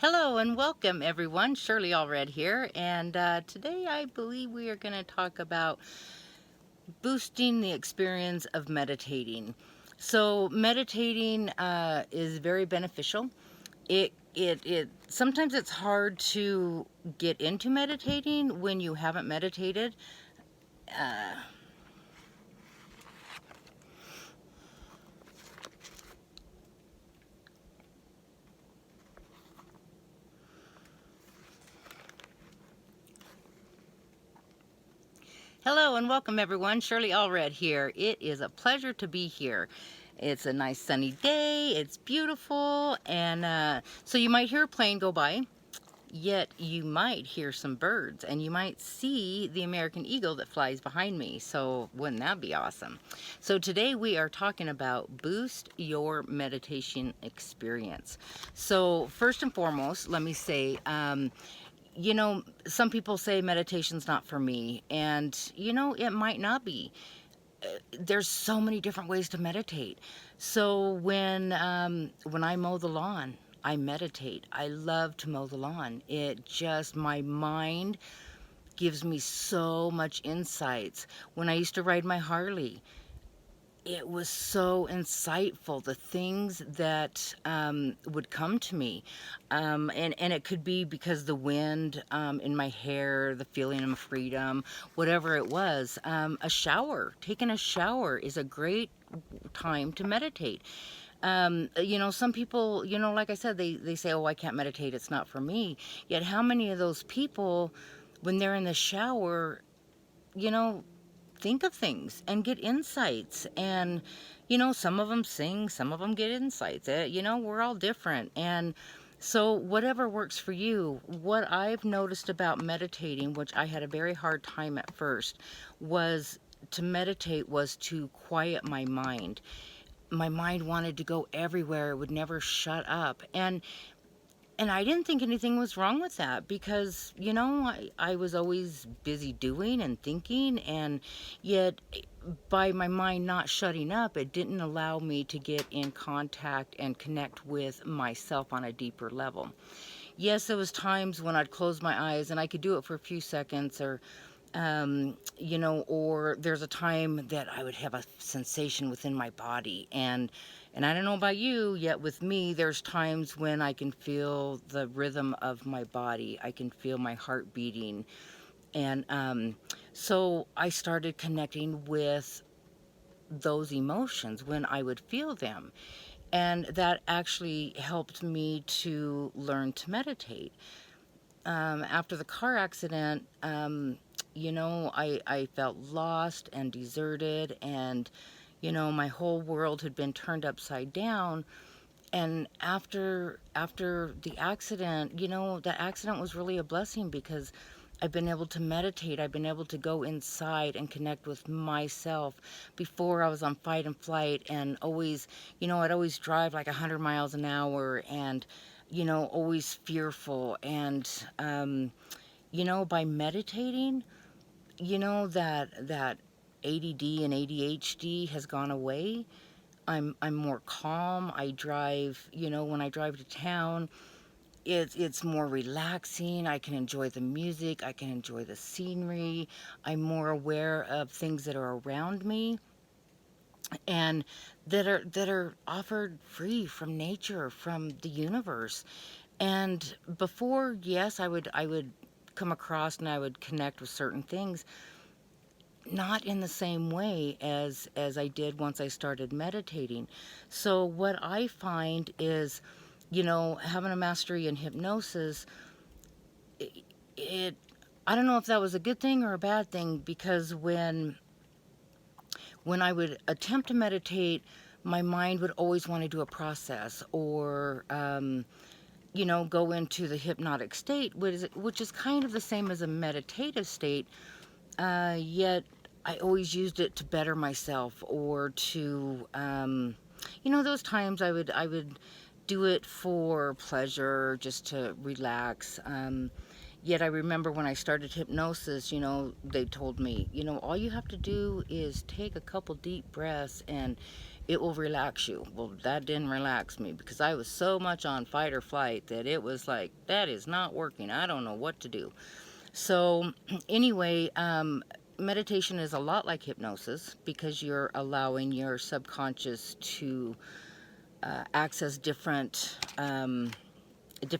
Hello and welcome everyone. Shirley Allred here, and today I believe we are going to talk about boosting the experience of meditating. So meditating is very beneficial. It sometimes it's hard to get into meditating when you haven't meditated. Uh, Hello and welcome everyone. Shirley Allred here. It is a pleasure to be here. It's a nice sunny day. It's beautiful, and so you might hear a plane go by. Yet you might hear some birds, and you might see the American eagle that flies behind me. So wouldn't that be awesome? So today we are talking about boost your meditation experience. So first and foremost, let me say, some people say meditation's not for me, and it might not be. There's so many different ways to meditate. So when I mow the lawn, I meditate. I love to mow the lawn. It just, my mind gives me so much insights. When I used to ride my Harley, it was so insightful, the things that would come to me. And it could be because the wind in my hair, the feeling of freedom, whatever it was. Taking a shower is a great time to meditate. Some people, like I said, they say, oh, I can't meditate, it's not for me. Yet how many of those people, when they're in the shower, you know, think of things and get insights? And some of them sing, some of them get insights. We're all different. And so whatever works for you. What I've noticed about meditating, which I had a very hard time at first, was to meditate was to quiet my mind. My mind wanted to go everywhere. It would never shut up. And I didn't think anything was wrong with that because, I was always busy doing and thinking, and yet by my mind not shutting up, it didn't allow me to get in contact and connect with myself on a deeper level. Yes, there was times when I'd close my eyes and I could do it for a few seconds, or there's a time that I would have a sensation within my body. And I don't know about you, yet with me, there's times when I can feel the rhythm of my body. I can feel my heart beating. And so I started connecting with those emotions when I would feel them. And that actually helped me to learn to meditate. After the car accident, I felt lost and deserted, and, my whole world had been turned upside down. And after the accident, the accident was really a blessing because I've been able to meditate. I've been able to go inside and connect with myself. Before, I was on fight and flight, and always, I'd always drive like 100 miles an hour, and always fearful. And by meditating, that ADD and ADHD has gone away. I'm more calm. I drive, when I drive to town, it's more relaxing. I can enjoy the music. I can enjoy the scenery. I'm more aware of things that are around me and that are offered free from nature, from the universe. And before, yes, I would come across and I would connect with certain things, not in the same way as I did once I started meditating. So what I find is, having a mastery in hypnosis, it I don't know if that was a good thing or a bad thing, because when I would attempt to meditate, my mind would always want to do a process, or go into the hypnotic state, which is kind of the same as a meditative state. Yet I always used it to better myself, or to, those times I would do it for pleasure, just to relax. Yet I remember when I started hypnosis, they told me, all you have to do is take a couple deep breaths, it will relax you. Well, that didn't relax me because I was so much on fight or flight that it was like, that is not working. I don't know what to do. So, anyway, meditation is a lot like hypnosis because you're allowing your subconscious to access different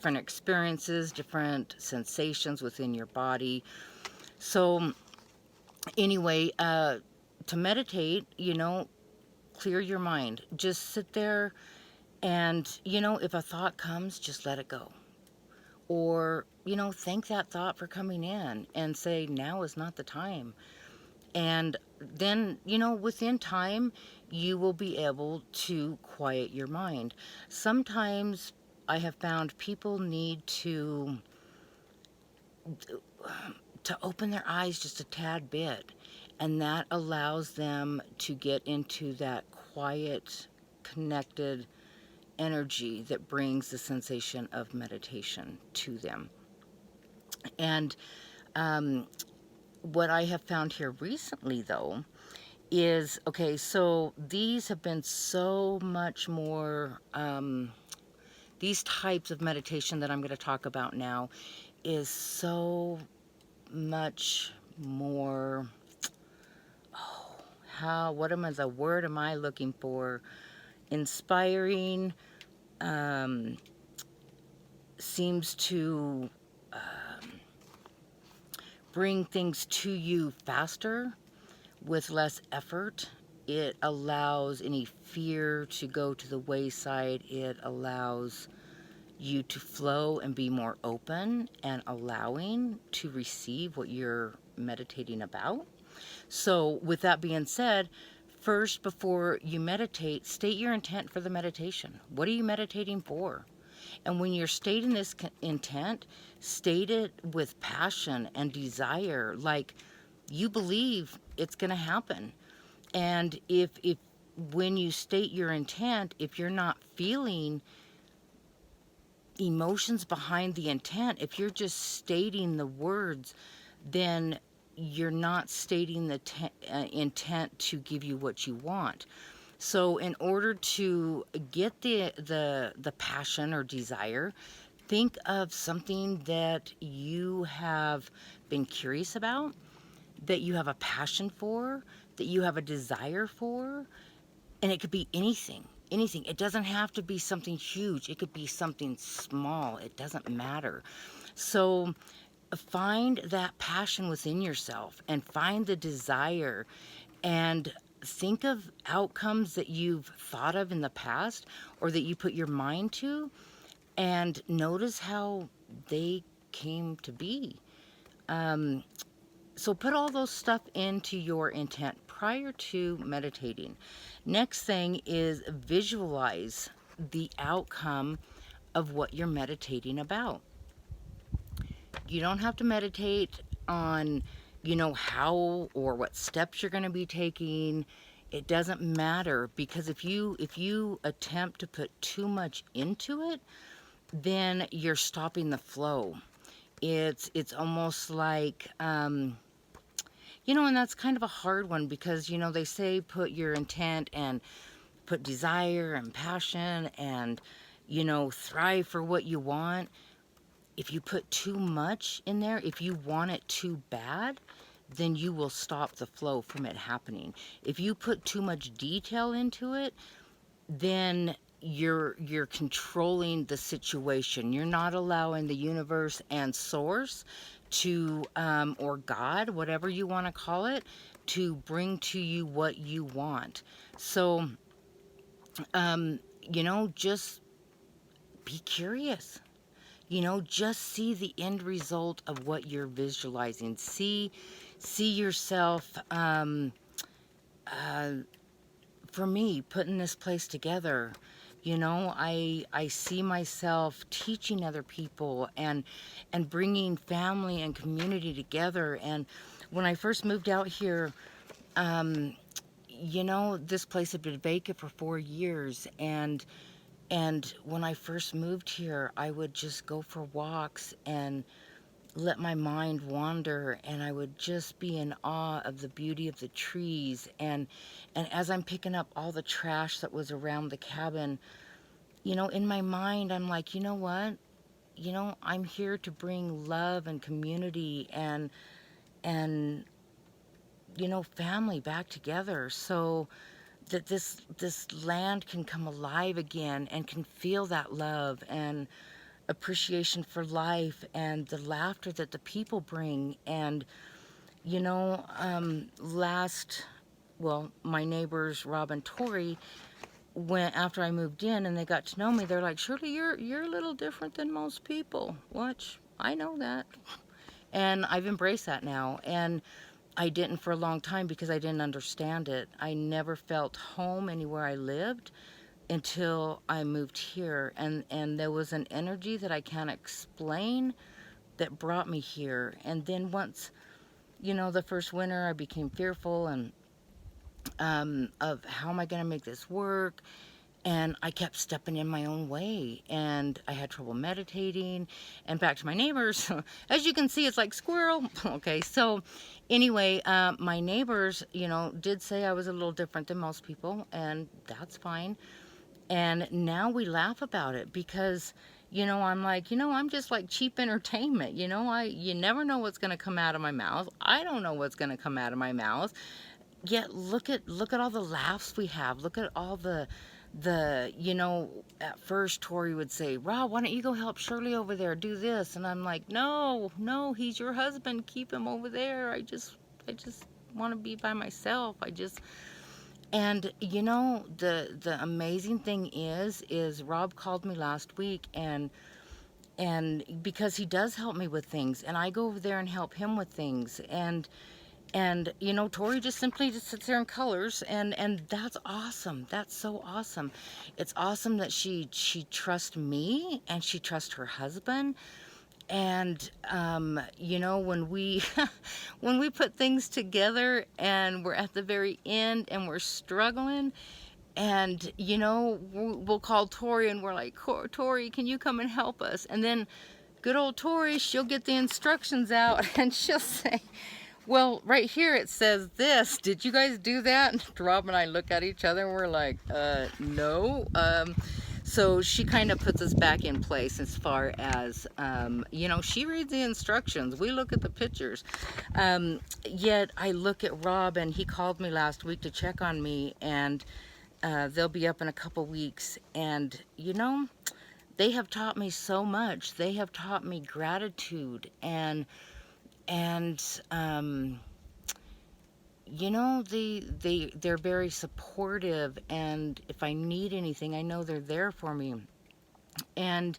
experiences, different sensations within your body. So, anyway, to meditate, clear your mind. Just sit there and, if a thought comes, just let it go. Or, thank that thought for coming in and say, now is not the time. And then, within time, you will be able to quiet your mind. Sometimes I have found people need to open their eyes just a tad bit, and that allows them to get into that quiet, connected energy that brings the sensation of meditation to them. And what I have found here recently, though, is okay, so these have been so much more, these types of meditation that I'm going to talk about now is so much more, the word am I looking for? Inspiring, seems to bring things to you faster with less effort. It allows any fear to go to the wayside. It allows you to flow and be more open and allowing to receive what you're meditating about. So, with that being said, first, before you meditate, state your intent for the meditation. What are you meditating for? And when you're stating this intent, state it with passion and desire, like you believe it's going to happen. And if when you state your intent, if you're not feeling emotions behind the intent, if you're just stating the words, then you're not stating the intent to give you what you want. So in order to get the passion or desire, think of something that you have been curious about, that you have a passion for, that you have a desire for, and it could be anything. Anything. It doesn't have to be something huge. It could be something small. It doesn't matter. So find that passion within yourself and find the desire and think of outcomes that you've thought of in the past or that you put your mind to and notice how they came to be. So put all those stuff into your intent prior to meditating. Next thing is visualize the outcome of what you're meditating about. You don't have to meditate on, how or what steps you're going to be taking. It doesn't matter because if you attempt to put too much into it, then you're stopping the flow. It's almost like and that's kind of a hard one because they say put your intent and put desire and passion and thrive for what you want. If you put too much in there, if you want it too bad, then you will stop the flow from it happening. If you put too much detail into it, then you're controlling the situation. You're not allowing the universe and source to or God, whatever you want to call it, to bring to you what you want. So just be curious. Just see the end result of what you're visualizing. See yourself, for me, putting this place together. I see myself teaching other people and bringing family and community together. And when I first moved out here, this place had been vacant for 4 years, and when I first moved here, I would just go for walks and let my mind wander, and I would just be in awe of the beauty of the trees. And as I'm picking up all the trash that was around the cabin, in my mind, I'm like, you know what? I'm here to bring love and community and family back together, so that this land can come alive again and can feel that love and appreciation for life and the laughter that the people bring. And last well, my neighbors Rob and Tori, when after I moved in and they got to know me, they're like, Shirley, you're a little different than most people. Which I know that, and I've embraced that now. And I didn't for a long time because I didn't understand it. I never felt home anywhere I lived until I moved here, and there was an energy that I can't explain that brought me here. And then once, the first winter, I became fearful and of how am I going to make this work, and I kept stepping in my own way, and I had trouble meditating. And back to my neighbors, as you can see, it's like squirrel. Okay, so anyway, my neighbors, did say I was a little different than most people, and that's fine. And now we laugh about it because, I'm like, I'm just like cheap entertainment. You never know what's going to come out of my mouth. I don't know what's going to come out of my mouth. Yet look at all the laughs we have. Look at all the at first Tori would say, Rob, why don't you go help Shirley over there do this? And I'm like, no, he's your husband. Keep him over there. I just want to be by myself. And the amazing thing is Rob called me last week, and because he does help me with things, and I go over there and help him with things. And Tori just simply just sits there and colors, and that's awesome. That's so awesome. It's awesome that she trusts me and she trusts her husband. And when we when we put things together and we're at the very end and we're struggling, and we'll call Tori and we're like, Tori, can you come and help us? And then good old Tori, she'll get the instructions out and she'll say, well, right here it says this. Did you guys do that? And Rob and I look at each other and we're like, no. So she kind of puts us back in place as far as, she reads the instructions. We look at the pictures. Yet I look at Rob, and he called me last week to check on me, and they'll be up in a couple weeks. And, they have taught me so much. They have taught me gratitude and they're very supportive, and if I need anything, I know they're there for me. And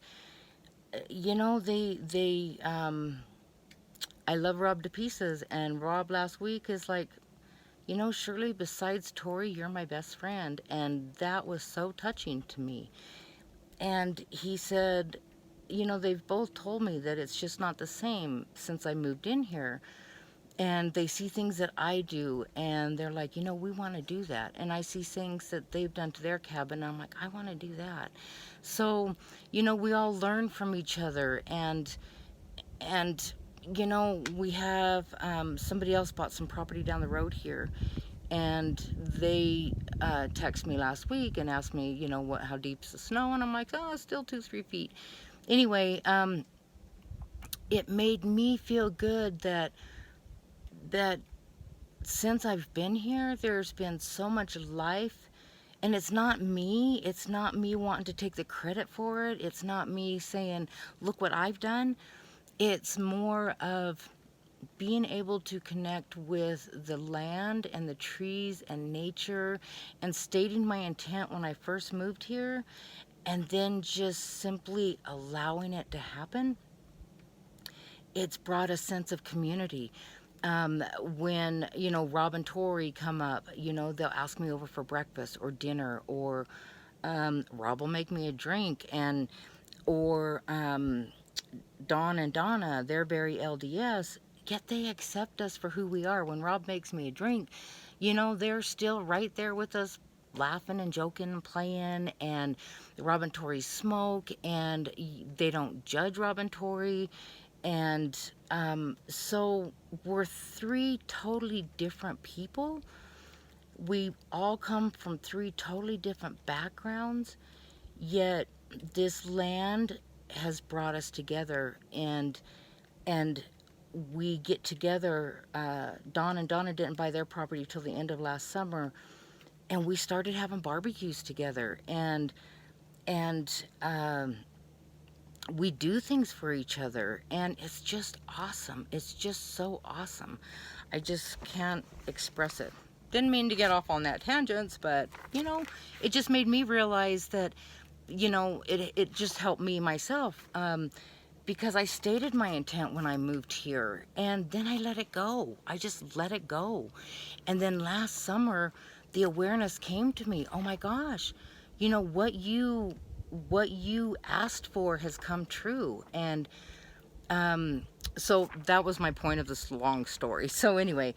they I love Rob to pieces, and Rob last week is like, Shirley, besides Tori, you're my best friend. And that was so touching to me. And he said, they've both told me that it's just not the same since I moved in here. And they see things that I do, and they're like, we want to do that. And I see things that they've done to their cabin, and I'm like, I want to do that. So, we all learn from each other. And we have somebody else bought some property down the road here, and they texted me last week and asked me, how deep's the snow? And I'm like, oh, it's still 2-3 feet. Anyway, it made me feel good that since I've been here, there's been so much life. And it's not me wanting to take the credit for it. It's not me saying, look what I've done. It's more of being able to connect with the land and the trees and nature, and stating my intent when I first moved here, and then just simply allowing it to happen. It's brought a sense of community. When Rob and Tori come up, they'll ask me over for breakfast or dinner, or Rob will make me a drink, or Dawn and Donna, they're very LDS, yet they accept us for who we are. When Rob makes me a drink, they're still right there with us, laughing and joking and playing. And Rob and Tori smoke, and they don't judge Rob and Tori. And so we're three totally different people. We all come from three totally different backgrounds, yet this land has brought us together, and we get together. Don and Donna didn't buy their property till the end of last summer, and we started having barbecues together, and we do things for each other, and it's just awesome. It's just so awesome. I just can't express it. Didn't mean to get off on that tangents, but it just made me realize that it just helped me myself, because I stated my intent when I moved here, and then I let it go. I just let it go. And then last summer, the awareness came to me. Oh my gosh, what you asked for has come true. And so that was my point of this long story. So anyway,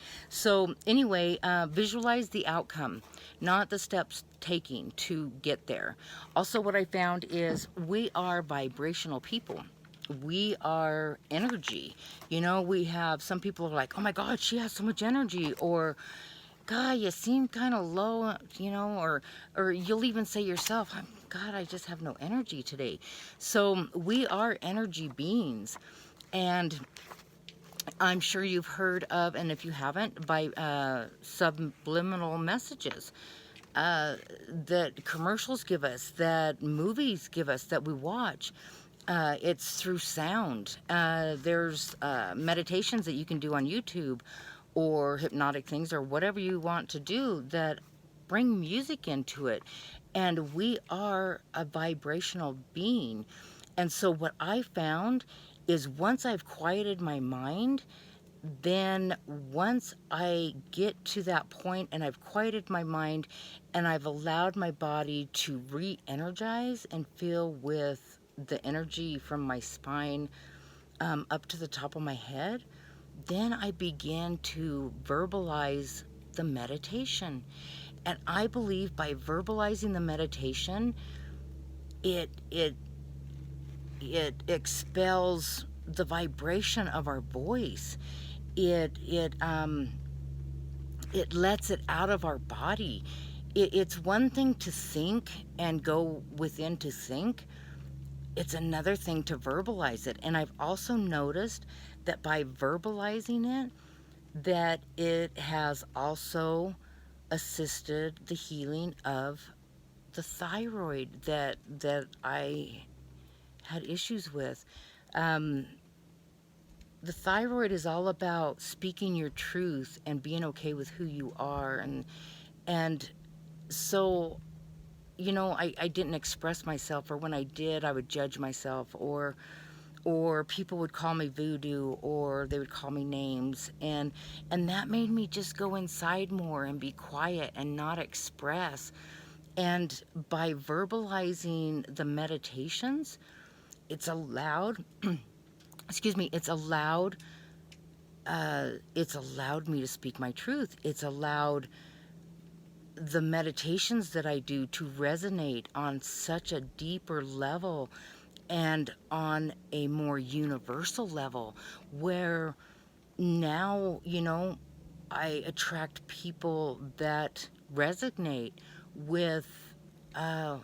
visualize the outcome, not the steps taking to get there. Also, what I found is we are vibrational people. We are energy. We have some people are like, oh my God, she has so much energy, or God, you seem kind of low, or you'll even say yourself, God, I just have no energy today. So we are energy beings. And I'm sure you've heard of, and if you haven't, by subliminal messages that commercials give us, that movies give us, that we watch. It's through sound. There's meditations that you can do on YouTube, or hypnotic things, or whatever you want to do that bring music into it. And we are a vibrational being. And so what I found is once I've quieted my mind, then once I get to that point and I've quieted my mind and I've allowed my body to re-energize and feel with the energy from my spine up to the top of my head, then I begin to verbalize the meditation. And I believe by verbalizing the meditation, it expels the vibration of our voice. It lets it out of our body. It's one thing to think and go within to think. It's another thing to verbalize it. And I've also noticed that by verbalizing it, that it has also assisted the healing of the thyroid that I had issues with. Um, the thyroid is all about speaking your truth and being okay with who you are, and so I didn't express myself, or when I did, I would judge myself, or people would call me voodoo, or they would call me names, and that made me just go inside more and be quiet and not express. And by verbalizing the meditations, it's allowed excuse me, it's allowed me to speak my truth. It's allowed the meditations that I do to resonate on such a deeper level and on a more universal level, where now, I attract people that resonate with uh,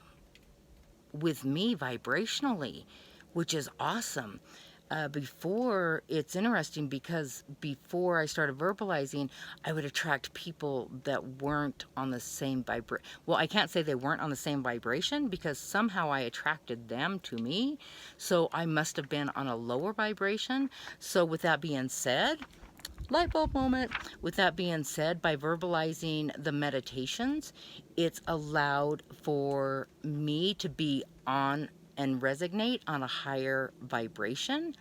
with me vibrationally, which is awesome. Before, it's interesting because before I started verbalizing, I would attract people that weren't on the same vibration. Well, I can't say they weren't on the same vibration, because somehow I attracted them to me. So I must have been on a lower vibration. So with that being said, light bulb moment. With that being said, by verbalizing the meditations, it's allowed for me to be on and resonate on a higher vibration,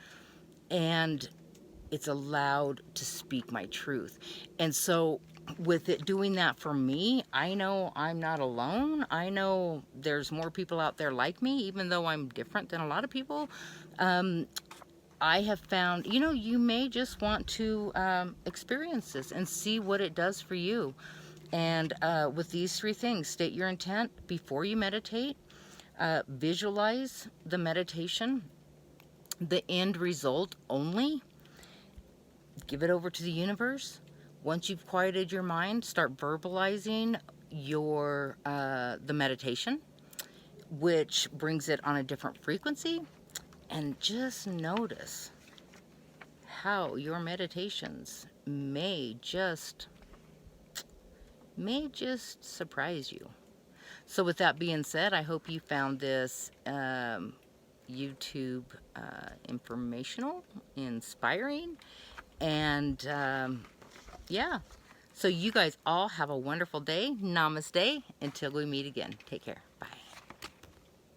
and it's allowed to speak my truth. And so with it doing that for me, I know I'm not alone. I know there's more people out there like me, even though I'm different than a lot of people. I have found, you may just want to experience this and see what it does for you. And with these three things, state your intent before you meditate, visualize the meditation, the end result only. Give it over to the universe. Once you've quieted your mind, start verbalizing your the meditation, which brings it on a different frequency, and just notice how your meditations may just surprise you. So with that being said, I hope you found this YouTube informational, inspiring, and yeah. So you guys all have a wonderful day. Namaste. Until we meet again. Take care.